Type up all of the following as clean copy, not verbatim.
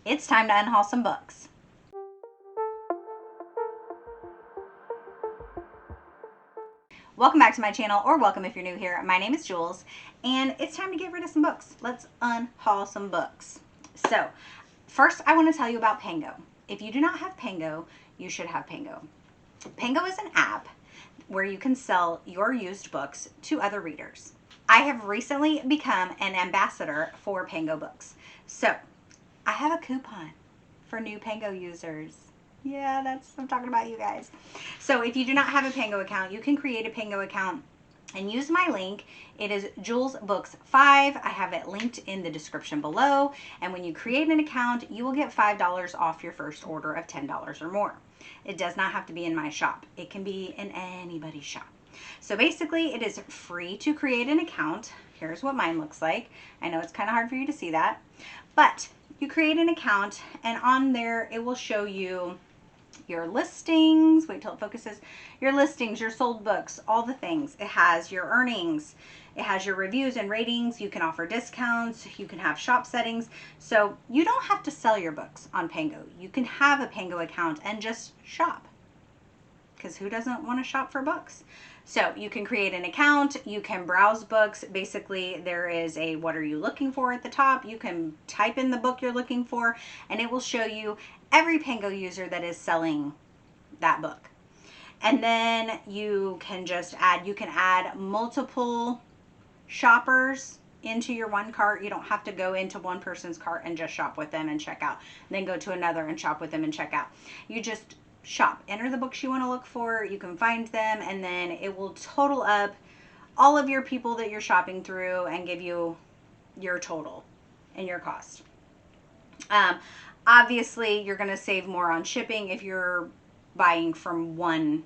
It's time to unhaul some books. Welcome back to my channel, or welcome if you're new here. My name is Jules, and it's time to get rid of some books. Let's unhaul some books. So, first I want to tell you about Pango. If you do not have Pango, you should have Pango. Pango is an app where you can sell your used books to other readers. I have recently become an ambassador for Pango books. So, I have a coupon for new Pango users. Yeah, I'm talking about you guys. So if you do not have a Pango account, you can create a Pango account and use my link. It is Jules Books 5. I have it linked in the description below. And when you create an account, you will get $5 off your first order of $10 or more. It does not have to be in my shop. It can be in anybody's shop. So basically, it is free to create an account. Here's what mine looks like. I know it's kind of hard for you to see that, but you create an account, and on there, it will show you your listings. Wait till it focuses. Your listings, your sold books, all the things. It has your earnings. It has your reviews and ratings. You can offer discounts. You can have shop settings. So you don't have to sell your books on Pango. You can have a Pango account and just shop. Because who doesn't want to shop for books? So you can create an account, you can browse books. Basically, there is a what are you looking for at the top. You can type in the book you're looking for, and it will show you every Pango user that is selling that book. And then you can just add multiple shoppers into your one cart. You don't have to go into one person's cart and just shop with them and check out, and then go to another and shop with them and check out. You just shop, enter the books you want to look for, you can find them, and then it will total up all of your people that you're shopping through and give you your total and your cost. Obviously, you're going to save more on shipping if you're buying from one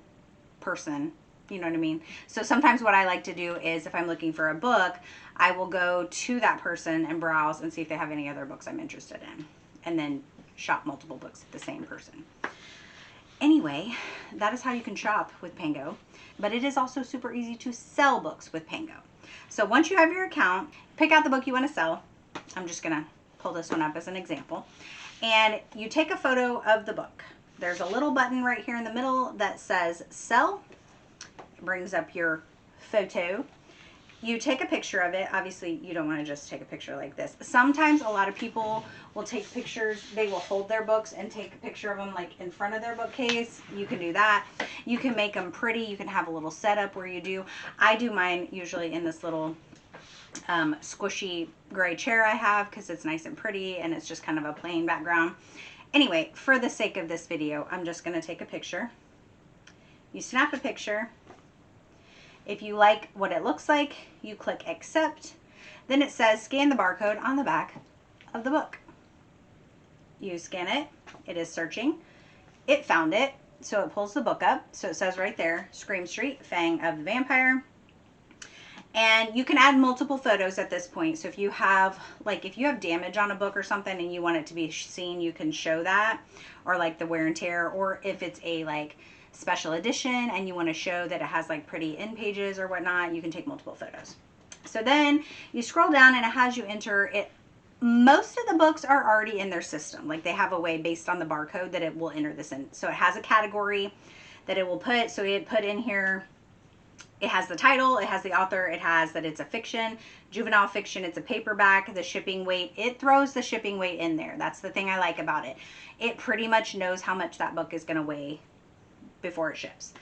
person. You know what I mean? So sometimes what I like to do is if I'm looking for a book, I will go to that person and browse and see if they have any other books I'm interested in, and then shop multiple books with the same person. Anyway, that is how you can shop with Pango, but it is also super easy to sell books with Pango. So once you have your account, pick out the book you want to sell. I'm just going to pull this one up as an example. And you take a photo of the book. There's a little button right here in the middle that says sell. It brings up your photo. You take a picture of it. Obviously, you don't want to just take a picture like this. Sometimes a lot of people will take pictures. They will hold their books and take a picture of them like in front of their bookcase. You can do that. You can make them pretty. You can have a little setup where you do. I do mine usually in this little squishy gray chair I have because it's nice and pretty and it's just kind of a plain background. Anyway, for the sake of this video, I'm just going to take a picture. You snap a picture. If you like what it looks like, you click accept. Then it says scan the barcode on the back of the book. You scan it. It is searching. It found it. So it pulls the book up. So it says right there, Scream Street, Fang of the Vampire. And you can add multiple photos at this point. So if you have damage on a book or something and you want it to be seen, you can show that. Or like the wear and tear. Or if it's a special edition and you want to show that it has pretty end pages or whatnot, you can take multiple photos. So then you scroll down and it has you enter it. Most of the books are already in their system. They have a way based on the barcode that it will enter this in. So it has a category that it will put. So it put in here, it has the title, it has the author, it has that it's a fiction, juvenile fiction, it's a paperback, the shipping weight. It throws the shipping weight in there. That's the thing I like about it. It pretty much knows how much that book is going to weigh before it ships.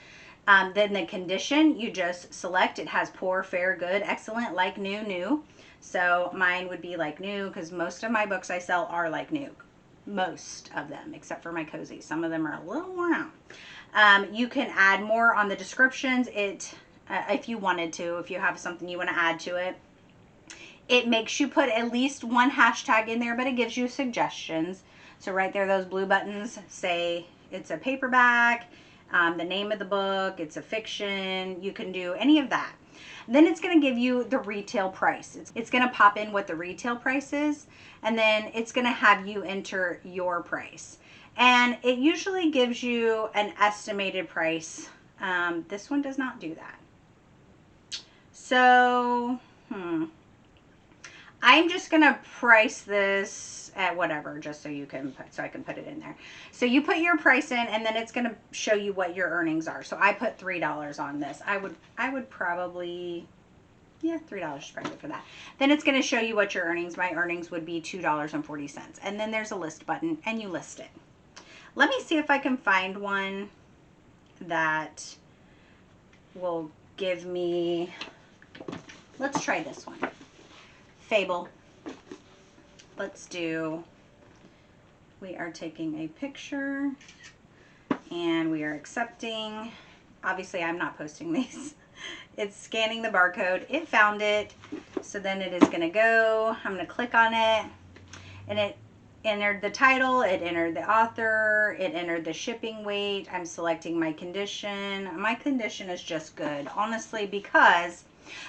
Then the condition, you just select. It has poor, fair, good, excellent, like new, new. So mine would be like new because most of my books I sell are like new. Most of them, except for my cozy. Some of them are a little worn out. You can add more on the descriptions. If you wanted to, if you have something you want to add to it. It makes you put at least one hashtag in there, but it gives you suggestions. So right there, those blue buttons say it's a paperback, the name of the book, it's a fiction. You can do any of that. Then it's going to give you the retail price. It's going to pop in what the retail price is, and then it's going to have you enter your price. And it usually gives you an estimated price. This one does not do that. So, I'm just going to price this at whatever, just so you can put, so I can put it in there. So you put your price in, and then it's going to show you what your earnings are. So I put $3 on this. I would probably, yeah, $3 is probably for that. Then it's going to show you what your earnings. My earnings would be $2.40. And then there's a list button, and you list it. Let me see if I can find one that will give me, let's try this one. Fable. Let's do, we are taking a picture and we are accepting. Obviously, I'm not posting these. It's scanning the barcode. It found it. So then it is going to go. I'm going to click on it, and it entered the title, it entered the author, it entered the shipping weight. I'm selecting my condition. My condition is just good, honestly, because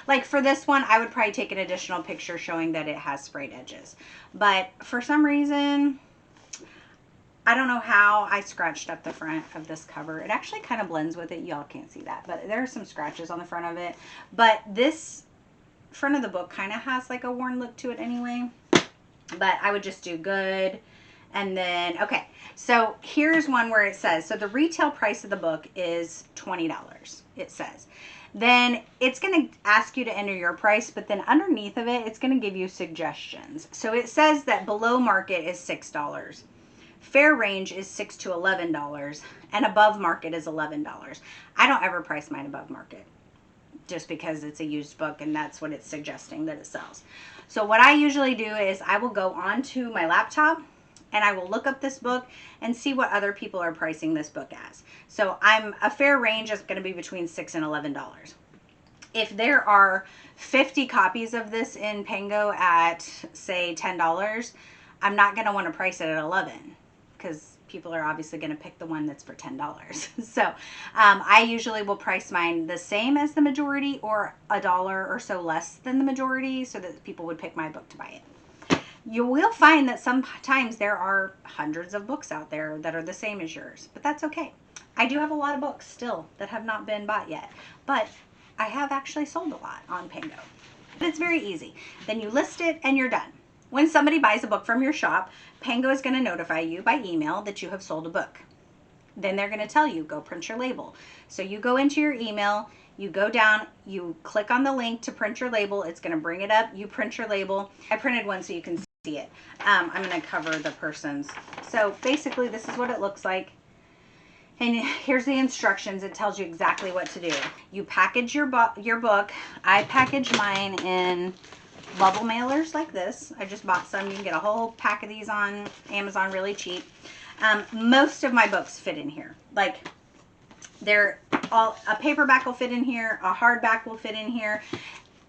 like for this one, I would probably take an additional picture showing that it has sprayed edges. But for some reason, I don't know how, I scratched up the front of this cover. It actually kind of blends with it. Y'all can't see that, but there are some scratches on the front of it. But this front of the book kind of has like a worn look to it anyway. But I would just do good. And then, okay, so here's one where it says, so the retail price of the book is $20, it says. Then it's going to ask you to enter your price, but then underneath of it, it's going to give you suggestions. So it says that below market is $6. Fair range is $6 to $11, and above market is $11. I don't ever price mine above market just because it's a used book and that's what it's suggesting that it sells. So what I usually do is I will go onto my laptop and I will look up this book and see what other people are pricing this book as. So a fair range is going to be between $6 and $11. If there are 50 copies of this in Pango at, say, $10, I'm not going to want to price it at $11 because people are obviously going to pick the one that's for $10. So I usually will price mine the same as the majority or $1 or so less than the majority so that people would pick my book to buy it. You will find that sometimes there are hundreds of books out there that are the same as yours, but that's okay. I do have a lot of books still that have not been bought yet, but I have actually sold a lot on Pango. But it's very easy. Then you list it and you're done. When somebody buys a book from your shop, Pango is going to notify you by email that you have sold a book. Then they're going to tell you, go print your label. So you go into your email, you go down, you click on the link to print your label. It's going to bring it up. You print your label. I printed one so you can see it. I'm going to cover the person's. So basically this is what it looks like. And here's the instructions. It tells you exactly what to do. You package your book. I package mine in bubble mailers like this. I just bought some. You can get a whole pack of these on Amazon really cheap. Most of my books fit in here. Like a paperback will fit in here. A hardback will fit in here.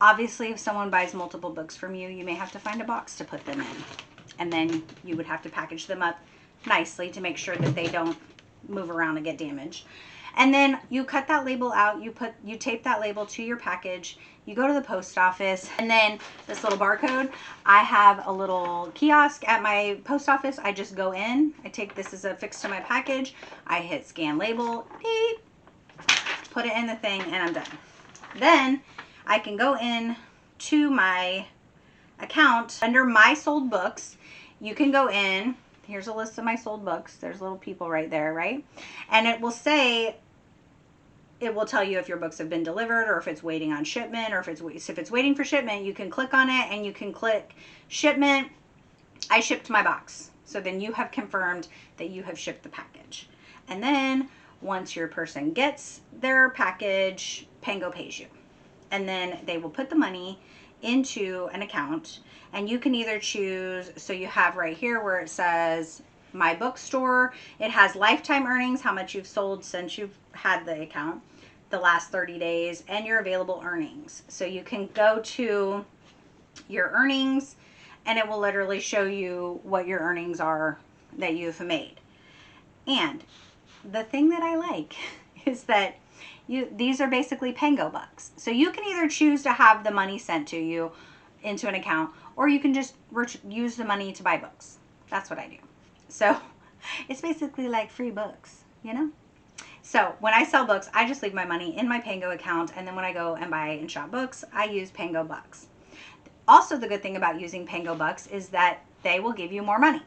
Obviously, if someone buys multiple books from you, you may have to find a box to put them in. And then you would have to package them up nicely to make sure that they don't move around and get damaged. And then you cut that label out, you tape that label to your package, you go to the post office, and then this little barcode, I have a little kiosk at my post office. I just go in, I take this as a fix to my package, I hit scan label, beep, put it in the thing, and I'm done. Then I can go in to my account under my sold books. You can go in. Here's a list of my sold books. There's little people right there, right? And it will say, it will tell you if your books have been delivered or if it's waiting on shipment, or if it's waiting for shipment, you can click on it and you can click shipment. I shipped my box. So then you have confirmed that you have shipped the package. And then once your person gets their package, Pango pays you. And then they will put the money into an account, and you can either choose, so you have right here where it says my bookstore, it has lifetime earnings, how much you've sold since you've had the account, the last 30 days, and your available earnings. So you can go to your earnings and it will literally show you what your earnings are that you've made. And the thing that I like is that these are basically Pango bucks. So you can either choose to have the money sent to you into an account, or you can just use the money to buy books. That's what I do. So it's basically like free books, you know? So when I sell books, I just leave my money in my Pango account, and then when I go and buy and shop books, I use Pango bucks. Also, the good thing about using Pango bucks is that they will give you more money.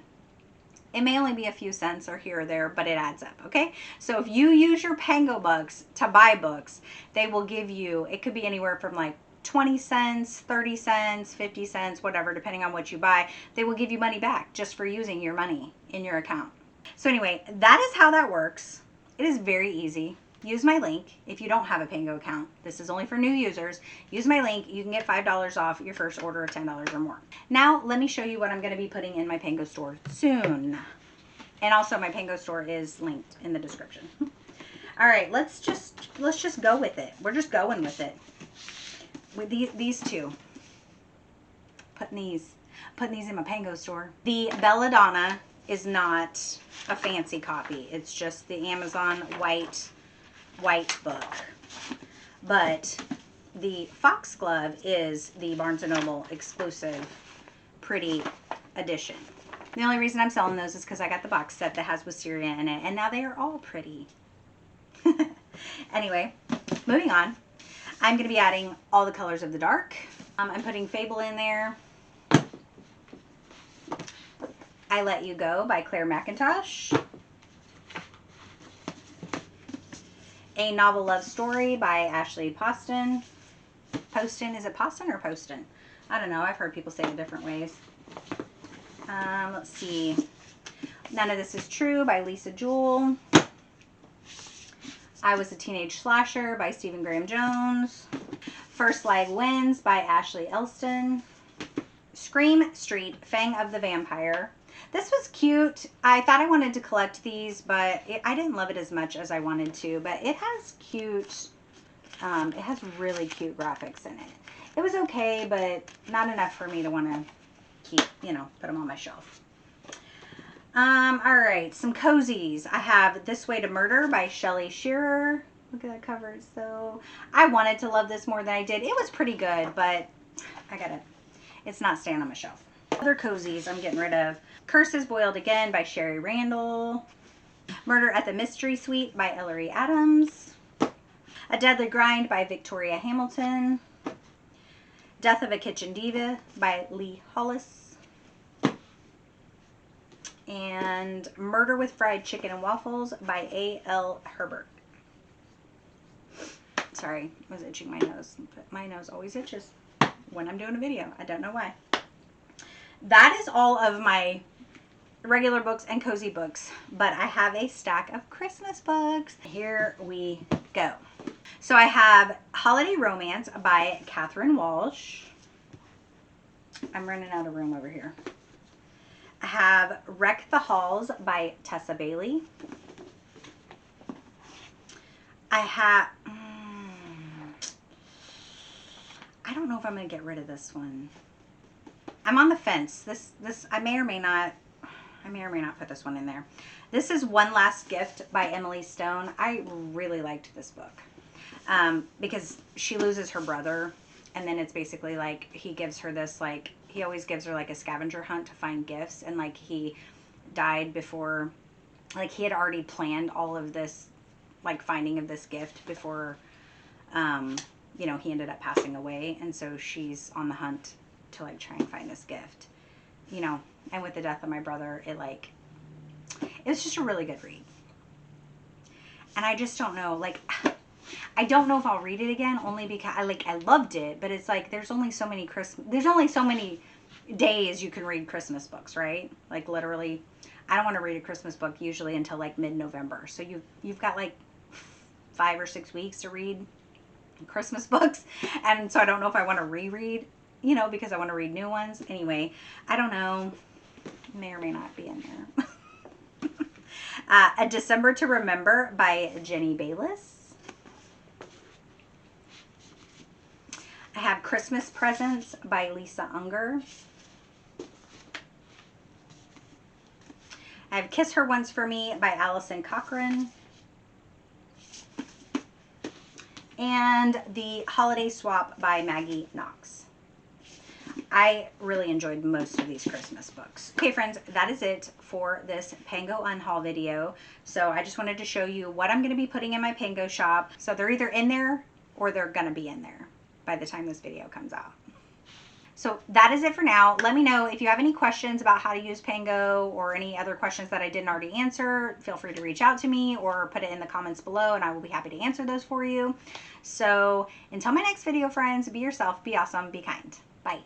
It may only be a few cents or here or there, but it adds up, okay? So if you use your Pango bucks to buy books, they will give you, it could be anywhere from like 20 cents, 30 cents, 50 cents, whatever, depending on what you buy. They will give you money back just for using your money in your account. So anyway, that is how that works. It is very easy. Use my link if you don't have a Pango account. This is only for new users. Use my link. You can get $5 off your first order of $10 or more. Now, let me show you what I'm going to be putting in my Pango store soon. And also, my Pango store is linked in the description. All right, let's just go with it. We're just going with it. With these two. Putting these in my Pango store. The Belladonna is not a fancy copy. It's just the Amazon white book. But the Foxglove is the Barnes & Noble exclusive pretty edition. The only reason I'm selling those is because I got the box set that has Wisteria in it, and now they are all pretty. Anyway, moving on. I'm going to be adding All the Colors of the Dark. I'm putting Fable in there. I Let You Go by Claire McIntosh. A Novel Love Story by Ashley Poston. Is it Poston or Poston? I don't know. I've heard people say it different ways. Let's see. None of This Is True by Lisa Jewell. I Was a Teenage Slasher by Stephen Graham Jones. First Leg Wins by Ashley Elston. Scream Street, Fang of the Vampire. This was cute. I thought I wanted to collect these, but I didn't love it as much as I wanted to. But it has cute, it has really cute graphics in it. It was okay, but not enough for me to want to keep, put them on my shelf. All right, some cozies. I have This Way to Murder by Shelley Shearer. Look at that cover. So I wanted to love this more than I did. It was pretty good, but it's not staying on my shelf. Other cozies I'm getting rid of. Curses Boiled Again by Sherry Randall. Murder at the Mystery Suite by Ellery Adams. A Deadly Grind by Victoria Hamilton. Death of a Kitchen Diva by Lee Hollis. And Murder with Fried Chicken and Waffles by A.L. Herbert. Sorry, I was itching my nose. But my nose always itches when I'm doing a video. I don't know why. That is all of my regular books and cozy books, but I have a stack of Christmas books. Here we go. So I have Holiday Romance by Catherine Walsh. I'm running out of room over here. I have Wreck the Halls by Tessa Bailey. I have, I don't know if I'm going to get rid of this one. I'm on the fence. This I may or may not put this one in there. This is One Last Gift by Emily Stone. I really liked this book because she loses her brother, and then it's basically like he gives her this, like, he always gives her like a scavenger hunt to find gifts, and like he died before, like he had already planned all of this, like finding of this gift before he ended up passing away, and so she's on the hunt to like try and find this gift, and with the death of my brother, it was just a really good read. And I just don't know, like, I don't know if I'll read it again, only because I loved it, but it's like there's only so many days you can read Christmas books, right? Like literally, I don't want to read a Christmas book usually until like mid-November. So you've got like 5 or 6 weeks to read Christmas books, and so I don't know if I want to reread, because I want to read new ones. Anyway, I don't know. May or may not be in there. A December to Remember by Jenny Bayless. I have Christmas Presents by Lisa Unger. I have Kiss Her Once for Me by Allison Cochran. And The Holiday Swap by Maggie Knox. I really enjoyed most of these Christmas books. Okay, friends, that is it for this Pango unhaul video. So I just wanted to show you what I'm going to be putting in my Pango shop. So they're either in there or they're going to be in there by the time this video comes out. So that is it for now. Let me know if you have any questions about how to use Pango or any other questions that I didn't already answer. Feel free to reach out to me or put it in the comments below and I will be happy to answer those for you. So until my next video, friends, be yourself, be awesome, be kind. Bye.